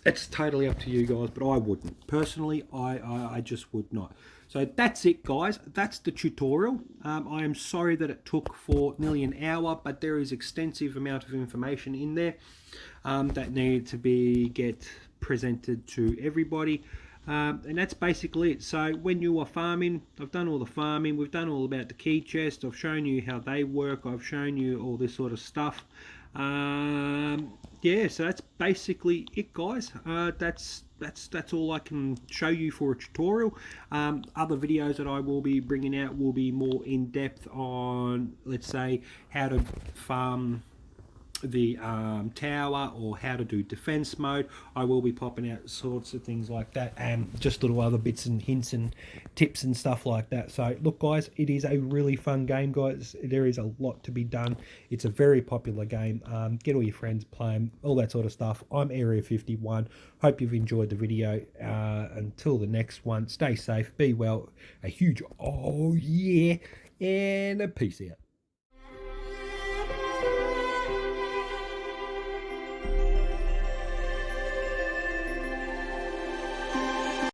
It's totally up to you guys, but I wouldn't. Personally, I just would not. So that's it, guys. That's the tutorial. I am sorry that it took for nearly an hour, but there is extensive amount of information in there that needed to get presented to everybody. And that's basically it. So when you are farming, I've done all the farming, we've done all about the key chest, I've shown you how they work, I've shown you all this sort of stuff. Yeah, so that's basically it, guys. That's all I can show you for a tutorial. Other videos that I will be bringing out will be more in depth on, let's say, how to farm the tower, or how to do defense mode. I will be popping out sorts of things like that, and just little other bits and hints and tips and stuff like that. So look, guys, it is a really fun game, guys. There is a lot to be done. It's a very popular game. Get all your friends playing, all that sort of stuff. I'm Area 51. Hope you've enjoyed the video. Until the next one, stay safe, be well, a huge oh yeah, and a peace out.